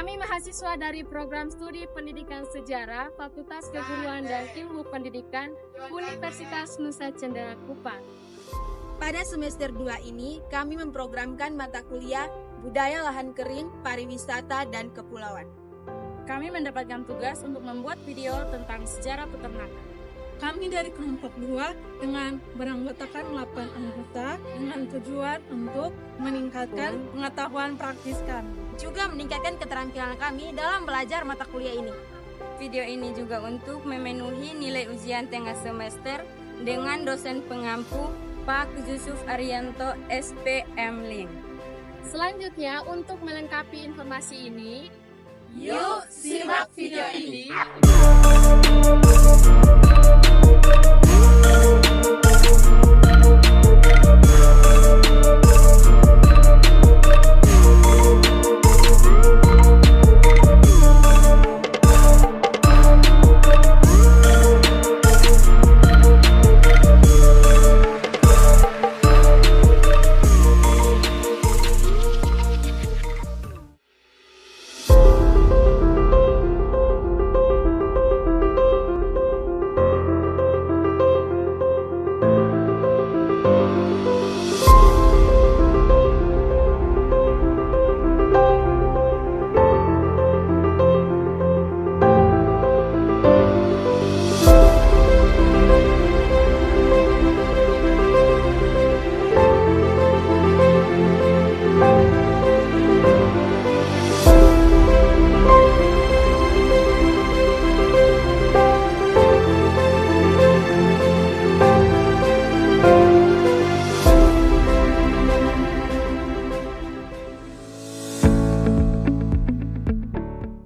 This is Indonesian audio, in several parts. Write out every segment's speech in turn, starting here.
Kami mahasiswa dari Program Studi Pendidikan Sejarah, Fakultas Keguruan dan Ilmu Pendidikan, Universitas Nusa Cendana Kupang. Pada semester 2 ini, kami memprogramkan mata kuliah Budaya Lahan Kering, Pariwisata, dan Kepulauan. Kami mendapatkan tugas untuk membuat video tentang sejarah peternakan. Kami dari kelompok 2 dengan beranggotakan 8 anggota dengan tujuan untuk meningkatkan pengetahuan praktis kami. Juga meningkatkan keterampilan kami dalam belajar mata kuliah ini. Video ini juga untuk memenuhi nilai ujian tengah semester dengan dosen pengampu Pak Yusuf Arianto SPM Link. Selanjutnya, untuk melengkapi informasi ini, Yuk simak video ini.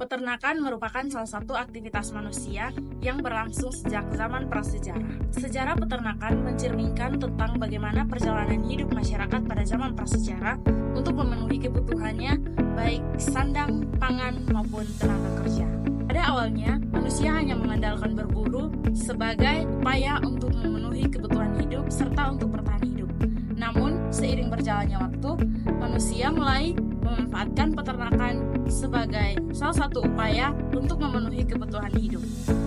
Peternakan merupakan salah satu aktivitas manusia yang berlangsung sejak zaman prasejarah. Sejarah peternakan mencerminkan tentang bagaimana perjalanan hidup masyarakat pada zaman prasejarah untuk memenuhi kebutuhannya baik sandang, pangan, maupun tenaga kerja. Pada awalnya, manusia hanya mengandalkan berburu sebagai upaya untuk memenuhi kebutuhan hidup serta untuk bertahan hidup. Namun, seiring berjalannya waktu, manusia mulai memanfaatkan peternakan sebagai salah satu upaya untuk memenuhi kebutuhan hidup.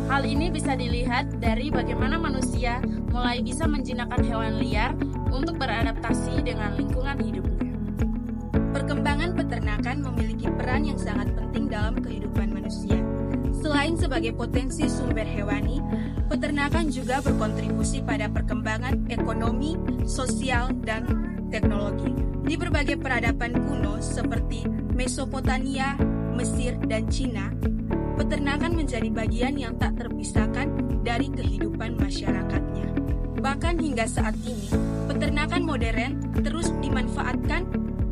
Hal ini bisa dilihat dari bagaimana manusia mulai bisa menjinakkan hewan liar untuk beradaptasi dengan lingkungan hidupnya. Perkembangan peternakan memiliki peran yang sangat penting dalam kehidupan manusia. Selain sebagai potensi sumber hewani, peternakan juga berkontribusi pada perkembangan ekonomi, sosial, dan teknologi. Di berbagai peradaban kuno seperti Mesopotamia, Mesir, dan Cina, peternakan menjadi bagian yang tak terpisahkan dari kehidupan masyarakatnya. Bahkan hingga saat ini, peternakan modern terus dimanfaatkan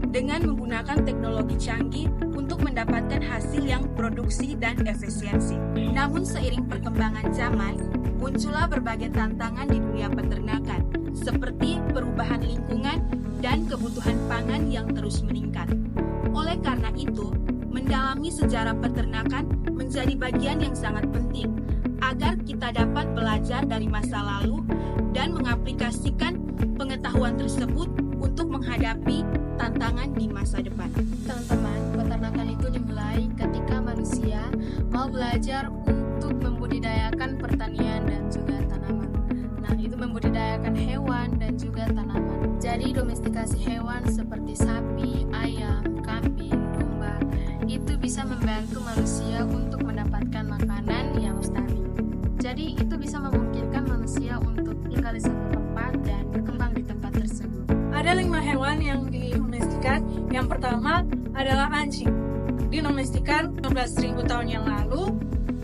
dengan menggunakan teknologi canggih untuk mendapatkan hasil yang produksi dan efisiensi. Namun seiring perkembangan zaman, muncullah berbagai tantangan di dunia peternakan, seperti perubahan lingkungan dan kebutuhan pangan yang terus meningkat. Oleh karena itu, mendalami sejarah peternakan menjadi bagian yang sangat penting agar kita dapat belajar dari masa lalu dan mengaplikasikan pengetahuan tersebut untuk menghadapi tantangan di masa depan. teman-teman, peternakan itu dimulai ketika manusia mau belajar untuk membudidayakan pertanian dan juga tanaman. Nah, itu membudidayakan hewan dan juga tanaman. Jadi domestikasi hewan seperti sapi, ayam, kambing, domba itu bisa membantu manusia untuk mendapatkan makanan yang lestari. Jadi itu bisa memungkinkan manusia untuk tinggal di satu tempat dan berkembang di tempat tersebut. Ada 5 hewan yang didomestikan. Yang pertama adalah anjing. Didomestikan 15.000 tahun yang lalu.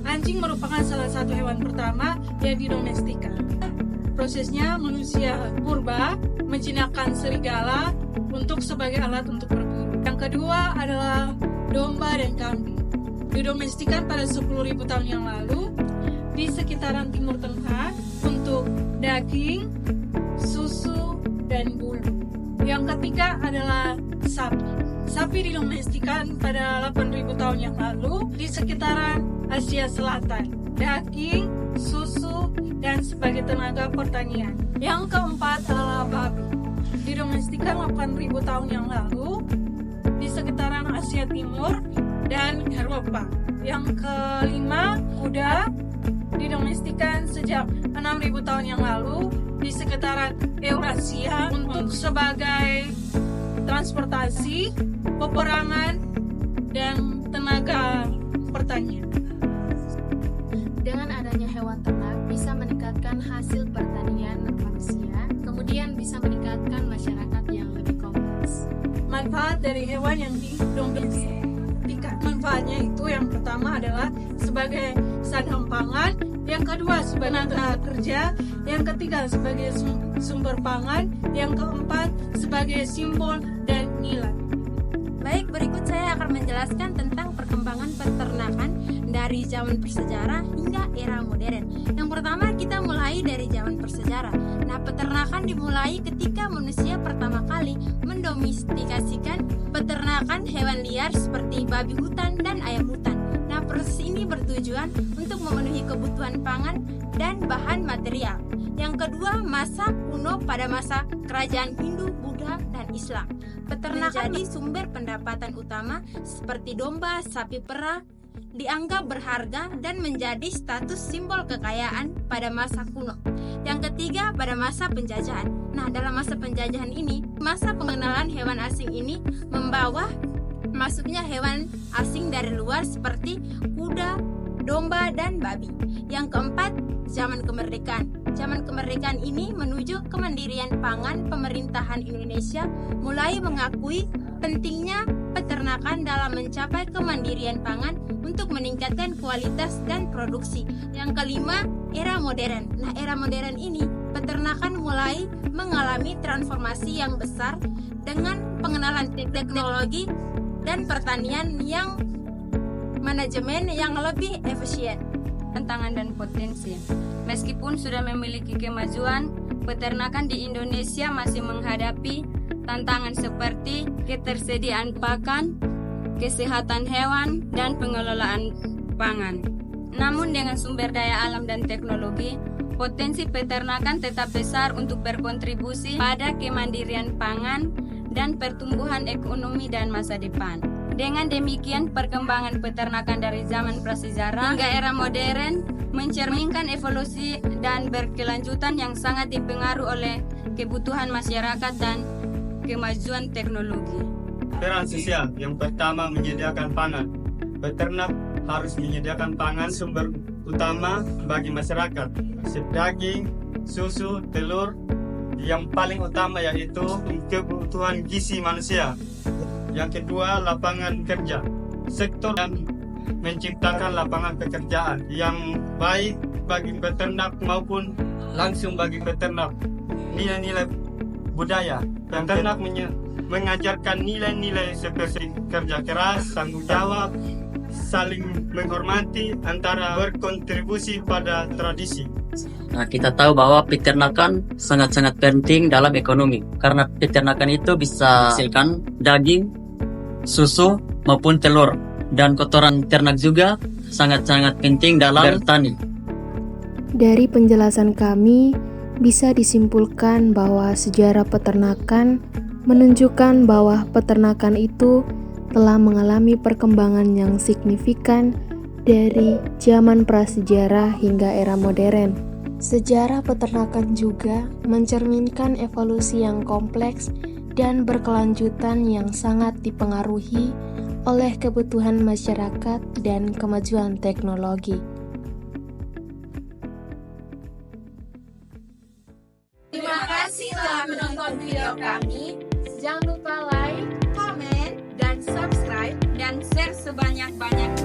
Anjing merupakan salah satu hewan pertama yang didomestikan. Prosesnya manusia purba menjinakkan serigala untuk sebagai alat untuk berburu. Yang kedua adalah domba dan kambing. Didomestikan pada 10.000 tahun yang lalu di sekitaran Timur Tengah untuk daging, susu, dan bulu. Yang ketiga adalah sapi. Sapi didomestikan pada 8.000 tahun yang lalu di sekitaran Asia Selatan. Daging, susu, dan sebagai tenaga pertanian. Yang keempat adalah babi. Didomestikan 8.000 tahun yang lalu di sekitaran Asia Timur dan Eropa. Yang kelima, kuda didomestikan sejak 6.000 tahun yang lalu di sekitaran Eurasia untuk sebagai transportasi, peperangan, dan tenaga pertanian. Dengan adanya hewan ternak bisa meningkatkan hasil pertanian manusia, kemudian bisa meningkatkan masyarakat yang lebih kompleks. Manfaat dari hewan yang didomestikan, manfaatnya itu yang pertama adalah sebagai sandang pangan, yang kedua sebagai tenaga kerja, yang ketiga sebagai sumber pangan, yang keempat sebagai simbol dan nilai. Baik, berikut saya akan menjelaskan tentang perkembangan peternakan dari zaman prasejarah hingga era modern. Yang pertama, kita mulai dari zaman prasejarah. Nah, peternakan dimulai ketika manusia pertama kali mendomestikasikan peternakan hewan liar seperti babi hutan dan ayam hutan. Nah, proses ini bertujuan untuk memenuhi kebutuhan pangan dan bahan material. Yang kedua, masa kuno pada masa kerajaan Hindu, Buddha, dan Islam. Peternakan menjadi sumber pendapatan utama seperti domba, sapi perah, dianggap berharga dan menjadi status simbol kekayaan pada masa kuno. Yang ketiga, pada masa penjajahan. Nah, dalam masa penjajahan ini, masa pengenalan hewan asing ini membawa masuknya hewan asing dari luar seperti kuda, domba, dan babi. Yang keempat, zaman kemerdekaan. Zaman kemerdekaan ini menuju kemandirian pangan. Pemerintahan Indonesia mulai mengakui pentingnya peternakan dalam mencapai kemandirian pangan untuk meningkatkan kualitas dan produksi. Yang kelima, era modern. Nah, era modern ini peternakan mulai mengalami transformasi yang besar dengan pengenalan teknologi dan pertanian yang manajemen yang lebih efisien. Tantangan dan potensi. Meskipun sudah memiliki kemajuan, peternakan di Indonesia masih menghadapi tantangan seperti ketersediaan pakan, kesehatan hewan, dan pengelolaan pangan. Namun dengan sumber daya alam dan teknologi, potensi peternakan tetap besar untuk berkontribusi pada kemandirian pangan dan pertumbuhan ekonomi dan masa depan. Dengan demikian, perkembangan peternakan dari zaman prasejarah hingga era modern mencerminkan evolusi dan berkelanjutan yang sangat dipengaruhi oleh kebutuhan masyarakat dan kemajuan teknologi. Peran sosial yang pertama menyediakan pangan. Peternak harus menyediakan pangan sumber utama bagi masyarakat, daging, susu, telur. Yang paling utama yaitu kebutuhan gizi manusia. Yang kedua, lapangan kerja. Sektor yang menciptakan lapangan pekerjaan yang baik bagi peternak maupun langsung bagi peternak. Nilai-nilai budaya. Peternak mengajarkan nilai-nilai seperti kerja keras, tanggung jawab, saling menghormati, antara berkontribusi pada tradisi. Nah, kita tahu bahwa peternakan sangat-sangat penting dalam ekonomi karena peternakan itu bisa menghasilkan daging, susu maupun telur, dan kotoran ternak juga sangat-sangat penting dalam bertani. Dari penjelasan kami bisa disimpulkan bahwa sejarah peternakan menunjukkan bahwa peternakan itu telah mengalami perkembangan yang signifikan dari zaman prasejarah hingga era modern. Sejarah peternakan juga mencerminkan evolusi yang kompleks dan berkelanjutan yang sangat dipengaruhi oleh kebutuhan masyarakat dan kemajuan teknologi. Terima kasih telah menonton video kami. Jangan lupa like, Komen, dan subscribe, dan share sebanyak-banyaknya.